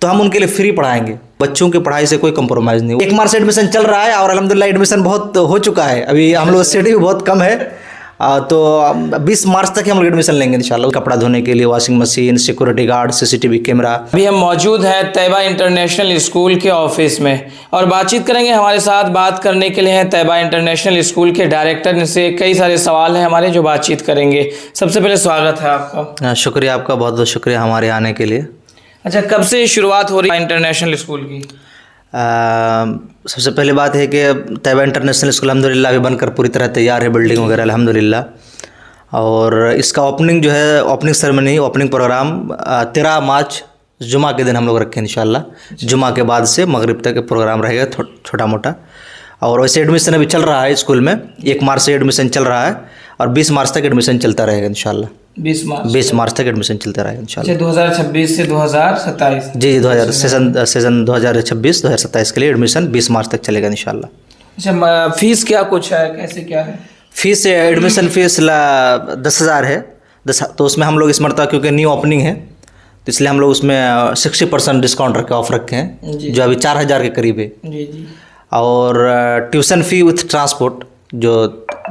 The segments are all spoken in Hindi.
तो हम उनके लिए फ्री पढ़ाएंगे। बच्चों की पढ़ाई से कोई कंप्रोमाइज़ नहीं। 1 मार्च से एडमिशन चल रहा है और अल्हम्दुलिल्लाह एडमिशन बहुत हो चुका है। अभी हम लोग स्टडी भी बहुत कम है, तो 20 मार्च तक हम लोग एडमिशन लेंगे इंशाल्लाह। कपड़ा धोने के लिए washing machine, security guard, CCTV camera. अभी हम मौजूद हैं तैयबा इंटरनेशनल स्कूल के ऑफिस में और बातचीत करेंगे। हमारे साथ बात करने के लिए हैं तैयबा इंटरनेशनल स्कूल के डायरेक्टर। इनसे कई सारे सवाल हैं हमारे जो बातचीत करेंगे। सबसे पहले स्वागत है आपका। शुक्रिया आपका, बहुत बहुत शुक्रिया हमारे आने के लिए। अच्छा, कब से शुरुआत हो रही है इंटरनेशनल स्कूल की? सबसे पहली बात है कि तैयबा इंटरनेशनल स्कूल अल्हम्दुलिल्लाह अभी बनकर पूरी तरह तैयार है, बिल्डिंग वगैरह अल्हम्दुलिल्लाह। और इसका ओपनिंग जो है, ओपनिंग सेरेमनी, ओपनिंग प्रोग्राम 13 मार्च जुमा के दिन हम लोग रखें इंशाल्लाह। जुमा के बाद से मगरिब तक प्रोग्राम रहेगा छोटा मोटा। और वैसे एडमिशन अभी चल रहा है स्कूल में। 1 मार्च से एडमिशन चल रहा है और 20 मार्च तक एडमिशन चलता रहेगा इंशाल्लाह। 20 मार्च तक एडमिशन चलता रहेगा इंशाल्लाह। 2026 से 2027? जी, 2000 सेशन 2026-2027 के लिए एडमिशन 20 मार्च तक चलेगा इंशाल्लाह। अच्छा, फीस क्या कुछ है, कैसे क्या है? फीस, एडमिशन फीस 10,000 है। तो उसमें हम लोग इस मरतबा क्योंकि न्यू ओपनिंग है तो इसलिए हम लोग उसमें 60% डिस्काउंट रखे, ऑफ रखे हैं, जो अभी 4,000 के करीब है। जी। और ट्यूशन फ़ी विथ ट्रांसपोर्ट जो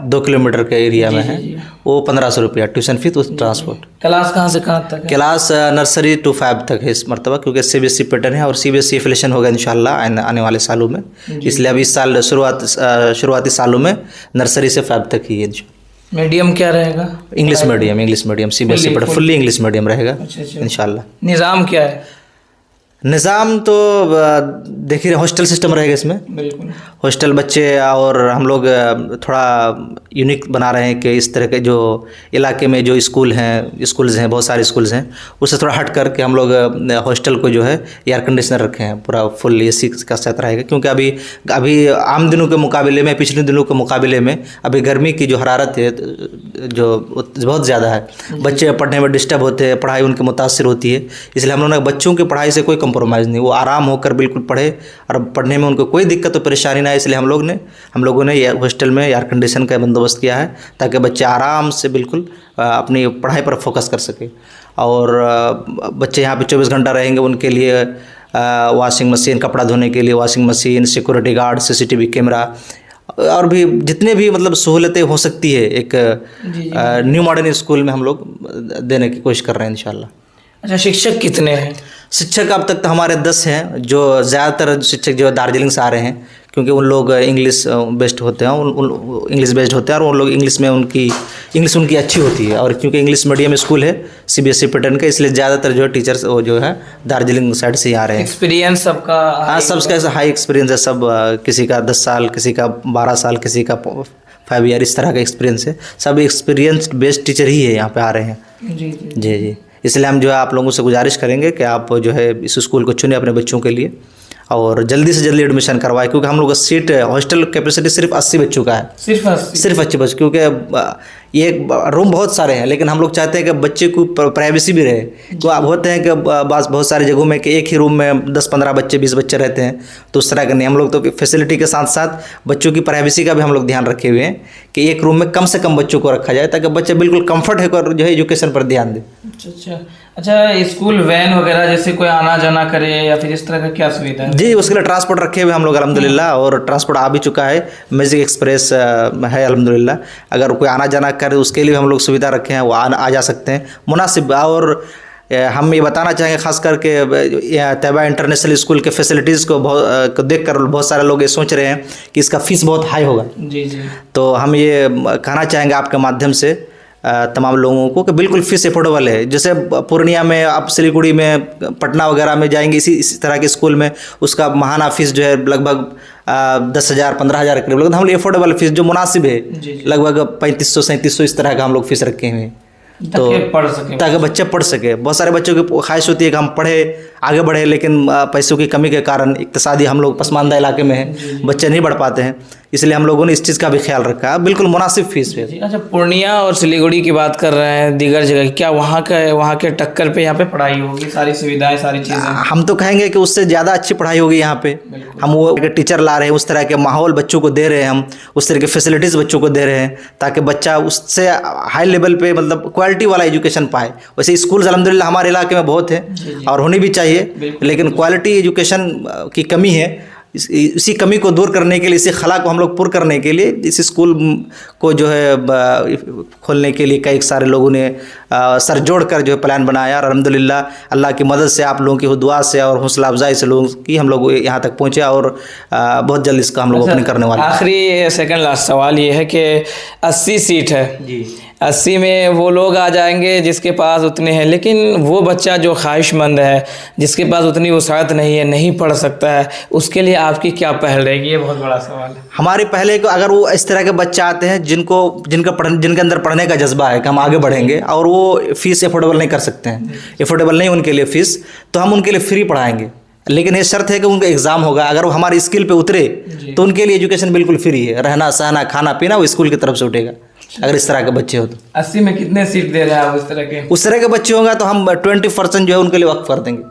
2 किलोमीटर के एरिया में है वो 1500 रुपया tuition fee with transport. Class कहाँ से कहाँ तक है? क्लास नर्सरी टू 5 तक है इस मरतबा, क्योंकि CBSE पैटर्न है और CBSE एफिलेशन होगा इंशाल्लाह आने वाले सालों में। इसलिए अभी इस साल शुरुआती सालों में नर्सरी से 5 तक ही है। मीडियम क्या रहेगा? English medium CBSE pattern fully English medium रहेगा इंशाल्लाह। निज़ाम क्या है? निज़ाम तो देखिए, हॉस्टल सिस्टम रहेगा इसमें। बिल्कुल हॉस्टल बच्चे, और हम लोग थोड़ा यूनिक बना रहे हैं कि इस तरह के जो इलाके में जो स्कूल्स हैं, बहुत सारे स्कूल्स हैं, उससे थोड़ा हट कर के हम लोग हॉस्टल को जो है एयर कंडीशनर रखे हैं, पूरा फुल AC का साथ रहेगा। क्योंकि अभी आम दिनों के मुकाबले में, पिछले दिनों के मुकाबले में अभी गर्मी की जो हरारत है जो बहुत ज़्यादा है, बच्चे पढ़ने में डिस्टर्ब होते हैं, पढ़ाई उनकी मुतासिर होती है। इसलिए हम लोगों ने बच्चों की पढ़ाई से कोई कंप्रोमाइज़ नहीं, वो आराम होकर बिल्कुल पढ़े और पढ़ने में उनको कोई दिक्कत और परेशानी ना है। इसलिए हम लोगों ने हॉस्टल में एयर कंडीशन का बंदोबस्त किया है ताकि बच्चे आराम से बिल्कुल अपनी पढ़ाई पर फोकस कर सके। और बच्चे यहाँ पे 24 घंटा रहेंगे, उनके लिए वॉशिंग मशीन, कपड़ा धोने के लिए washing machine, security guard, CCTV camera और भी जितने भी मतलब सहूलतें हो सकती है एक न्यू मॉडर्न स्कूल में हम लोग देने की कोशिश कर रहे हैं इंशाल्लाह। अच्छा, शिक्षक कितने हैं? शिक्षक अब तक तो हमारे 10 हैं। जो ज़्यादातर शिक्षक जो दार्जिलिंग से आ रहे हैं, क्योंकि उन लोग इंग्लिश बेस्ड होते हैं, इंग्लिश बेस्ड होते हैं और उन लोग इंग्लिश में इंग्लिश उनकी अच्छी होती है। और क्योंकि इंग्लिश मीडियम स्कूल है CBSE पैटर्न का, इसलिए ज़्यादातर जो टीचर्स वो जो है दार्जिलिंग साइड से ही आ रहे हैं। एक्सपीरियंस सबका? हाँ, सबका हाई एक्सपीरियंस है। सब किसी का 10 साल, किसी का 12 साल, किसी का 5 ईयर, इस तरह का एक्सपीरियंस है। सब एक्सपीरियंस बेस्ड टीचर ही है यहाँ पे आ रहे हैं। जी। इसलिए हम जो है आप लोगों से गुजारिश करेंगे कि आप जो है इस स्कूल को चुनें अपने बच्चों के लिए और जल्दी से जल्दी एडमिशन करवाएं। क्योंकि हम लोग का सीट, हॉस्टल कैपेसिटी सिर्फ 80 बच्चों का है। सिर्फ 80 बच्चे, क्योंकि ये रूम बहुत सारे हैं, लेकिन हम लोग चाहते हैं कि बच्चे को प्राइवेसी भी रहे। तो अब होते हैं कि बहुत सारी जगहों में कि एक ही रूम में 10-15 बच्चे, 20 बच्चे रहते हैं, तो उस तरह का नहीं। हम लोग तो फैसिलिटी के साथ साथ बच्चों की प्राइवेसी का भी हम लोग ध्यान रखे हुए हैं कि एक रूम में कम से कम बच्चों को रखा जाए ताकि बच्चे बिल्कुल कम्फर्ट होकर जो है एजुकेशन पर ध्यान दें। अच्छा, स्कूल वैन वगैरह जैसे कोई आना जाना करे या फिर इस तरह का क्या सुविधा है? जी, उसके लिए ट्रांसपोर्ट रखे हुए हम लोग अल्हम्दुलिल्लाह, और ट्रांसपोर्ट आ भी चुका है। मैजिक एक्सप्रेस है अल्हम्दुलिल्लाह। अगर कोई आना जाना करे उसके लिए हम लोग सुविधा रखे हैं, वो आ जा सकते हैं मुनासिब। और हम ये बताना चाहेंगे खास करके तैयबा इंटरनेशनल स्कूल के फैसिलिटीज़ को देख कर बहुत सारे लोग ये सोच रहे हैं कि इसका फ़ीस बहुत हाई होगा। जी। तो हम ये कहना चाहेंगे आपके माध्यम से तमाम लोगों को कि बिल्कुल फ़ीस अफोर्डेबल है। जैसे पूर्णिया में, आप सिलीगुड़ी में, पटना वगैरह में जाएंगे इसी तरह के स्कूल में, उसका माहाना फ़ीस जो है लगभग 10,000 15,000 के करीब। हम लोग अफोर्डेबल फ़ीस जो मुनासिब है, लगभग 3500-3700 इस तरह का हम लोग फ़ीस रखे हुए हैं, तो ताकि बच्चे पढ़ सके। बहुत सारे बच्चों की ख्वाहिश होती है कि हम पढ़े, आगे बढ़े, लेकिन पैसों की कमी के कारण, इक्तिसादी हम लोग पसमानदा इलाके में हैं, बच्चे नहीं बढ़ पाते हैं। इसलिए हम लोगों ने इस चीज़ का भी ख्याल रखा है। बिल्कुल मुनासिब फीस है। अच्छा, पूर्णिया और सिलीगुड़ी की बात कर रहे हैं, दीगर जगह की, क्या वहाँ के टक्कर पे यहाँ पे पढ़ाई होगी, सारी सुविधाएं, सारी चीज़ें? हम तो कहेंगे कि उससे ज़्यादा अच्छी पढ़ाई होगी यहाँ पे। हम वो टीचर ला रहे हैं, उस तरह के माहौल बच्चों को दे रहे हैं, हम उस तरह की फैसिलिटीज़ बच्चों को दे रहे हैं ताकि बच्चा उससे हाई लेवल पे मतलब क्वालिटी वाला एजुकेशन पाए। वैसे स्कूल्स अल्हम्दुलिल्लाह हमारे इलाके में बहुत है और होनी भी चाहिए, लेकिन क्वालिटी एजुकेशन की कमी है। इसी कमी को दूर करने के लिए, इसी खला को हम लोग पूर्ण करने के लिए इस स्कूल को जो है खोलने के लिए कई सारे लोगों ने सर जोड़ कर जो है प्लान बनाया और अल्हम्दुलिल्लाह अल्लाह की मदद से, आप लोगों की दुआ से और हौसला अफजाई से लोगों की हम लोग यहाँ तक पहुँचे और बहुत जल्द इसका हम लोग ओपनिंग करने वाले हैं। आखिरी सेकंड लास्ट सवाल ये है कि 80 सीट है जी, 80 में वो लोग आ जाएंगे जिसके पास उतने हैं, लेकिन वो बच्चा जो ख्वाहिशमंद है, जिसके पास उतनी वसाअत नहीं है, नहीं पढ़ सकता है, उसके लिए आपकी क्या पहल रहेगी? ये बहुत बड़ा सवाल है। हमारे पहले को अगर वो इस तरह के बच्चे आते हैं जिनके अंदर पढ़ने का जज्बा है कि हम आगे बढ़ेंगे और वो फीस अफोर्डेबल नहीं कर सकते हैं, अफोर्डेबल नहीं उनके लिए फ़ीस, तो हम उनके लिए फ्री पढ़ाएंगे, लेकिन ये शर्त है कि उनका एग्ज़ाम होगा। अगर वो हमारी स्किल पे उतरे तो उनके लिए एजुकेशन बिल्कुल फ्री है, रहना सहना खाना पीना वो स्कूल की तरफ से उठेगा। अगर इस तरह के बच्चे हो तो 80 में कितने सीट दे रहे हैं आप उस तरह के बच्चे होंगे तो हम 20% जो है उनके लिए वक्फ कर देंगे।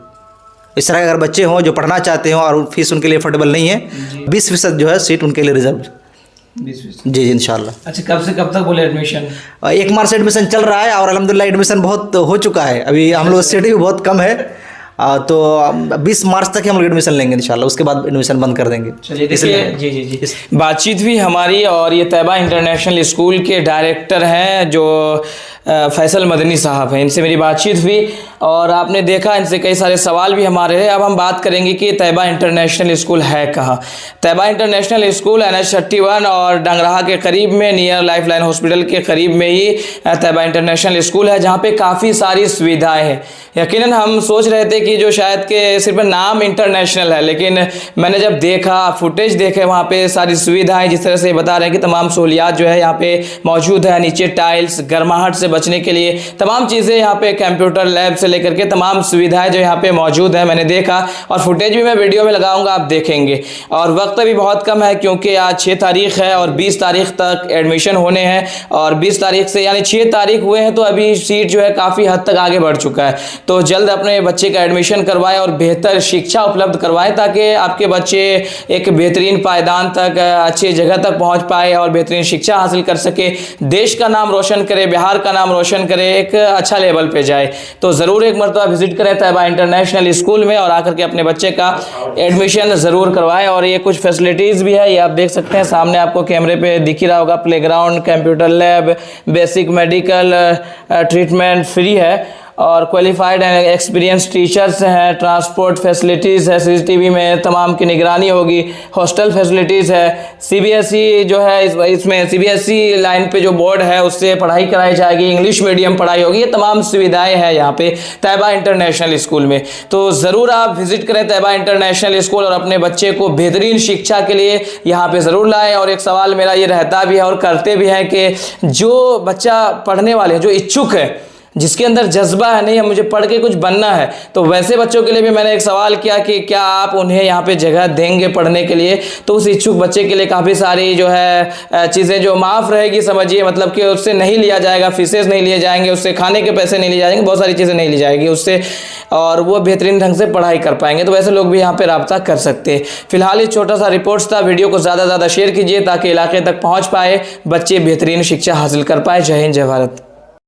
इस तरह के अगर बच्चे हों जो पढ़ना चाहते हों और फीस उनके लिए अफोर्डेबल नहीं है, 20% जो है सीट उनके लिए रिजर्व। 20% जी इंशाल्लाह। अच्छा, कब से कब तक बोले एडमिशन? 1 मार्च से एडमिशन चल रहा है और अल्हम्दुलिल्लाह एडमिशन बहुत हो चुका है। अभी हम लोग सीट भी बहुत कम है, तो 20 मार्च तक हम लोग एडमिशन लेंगे इंशाल्लाह, उसके बाद एडमिशन बंद कर देंगे। चलिए देखिए, जी बातचीत हुई हमारी और ये तैयबा इंटरनेशनल स्कूल के डायरेक्टर हैं जो फैसल मदनी साहब हैं, इनसे मेरी बातचीत हुई और आपने देखा इनसे कई सारे सवाल भी हमारे हैं। अब हम बात करेंगे कि तैयबा इंटरनेशनल स्कूल है कहाँ। तैयबा इंटरनेशनल स्कूल NH 31 और डंगराहा के करीब में नियर लाइफलाइन हॉस्पिटल के करीब में ही तैयबा इंटरनेशनल स्कूल है, जहाँ पे काफ़ी सारी सुविधाएं हैं। यकीनन हम सोच रहे थे कि जो शायद के सिर्फ नाम इंटरनेशनल है, लेकिन मैंने जब देखा, फुटेज देखे, वहाँ पे सारी सुविधाएं जिस तरह से बता रहे हैं कि तमाम सहूलियात जो है यहाँ पे मौजूद है। नीचे टाइल्स, गर्माहट से बचने के लिए तमाम चीज़ें यहाँ पे, कंप्यूटर लैब से लेकर के तमाम सुविधाएं जो यहाँ पे मौजूद है, मैंने देखा और फुटेज भी मैं वीडियो में लगाऊंगा, आप देखेंगे। और वक्त भी बहुत कम है क्योंकि आज 6 तारीख है और 20 तारीख तक एडमिशन होने हैं और 20 तारीख से यानी 6 तारीख हुए हैं तो अभी सीट जो है काफ़ी हद तक आगे बढ़ चुका है। तो जल्द अपने बच्चे का एडमिशन करवाएं और बेहतर शिक्षा उपलब्ध करवाएं ताकि आपके बच्चे एक बेहतरीन पायदान तक, अच्छी जगह तक पहुँच पाए और बेहतरीन शिक्षा हासिल कर सके, देश का नाम रोशन करे, बिहार का नाम रोशन करे, एक अच्छा लेवल पे जाए। तो ज़रूर एक मरतबा विजिट करें तैयबा इंटरनेशनल स्कूल में और आकर के अपने बच्चे का एडमिशन ज़रूर करवाएं। और ये कुछ फैसिलिटीज़ भी है, ये आप देख सकते हैं, सामने आपको कैमरे पे दिख ही रहा होगा। Playground, computer lab, basic medical treatment free है और क्वालिफाइड एंड एक्सपीरियंस टीचर्स हैं। ट्रांसपोर्ट फैसिलिटीज़ है, CCTV में तमाम की निगरानी होगी। हॉस्टल फैसिलिटीज़ है। CBSE जो है इसमें CBSE लाइन पे जो बोर्ड है उससे पढ़ाई कराई जाएगी, इंग्लिश मीडियम पढ़ाई होगी। ये तमाम सुविधाएं हैं यहाँ पे तैयबा इंटरनेशनल स्कूल में। तो ज़रूर आप विज़िट करें तैयबा इंटरनेशनल स्कूल और अपने बच्चे को बेहतरीन शिक्षा के लिए यहाँ पर ज़रूर लाएँ। और एक सवाल मेरा ये रहता भी है और करते भी हैं कि जो बच्चा पढ़ने वाले हैं, जो इच्छुक है, जिसके अंदर जज्बा है, नहीं है मुझे पढ़ के कुछ बनना है, तो वैसे बच्चों के लिए भी मैंने एक सवाल किया कि क्या आप उन्हें यहाँ पे जगह देंगे पढ़ने के लिए। तो उस इच्छुक बच्चे के लिए काफ़ी सारी जो है चीज़ें जो माफ़ रहेगी, समझिए, मतलब कि उससे नहीं लिया जाएगा, फीसेस नहीं लिए जाएंगे, उससे खाने के पैसे नहीं लिए जाएंगे, बहुत सारी चीज़ें नहीं ली जाएगी उससे, और वो बेहतरीन ढंग से पढ़ाई कर पाएंगे। तो वैसे लोग भी यहाँ पर रब्ता कर सकते हैं। फिलहाल ये छोटा सा रिपोर्ट था, वीडियो को ज़्यादा से ज़्यादा शेयर कीजिए ताकि इलाके तक पहुँच पाए, बच्चे बेहतरीन शिक्षा हासिल कर पाए। जय हिंद, जय भारत।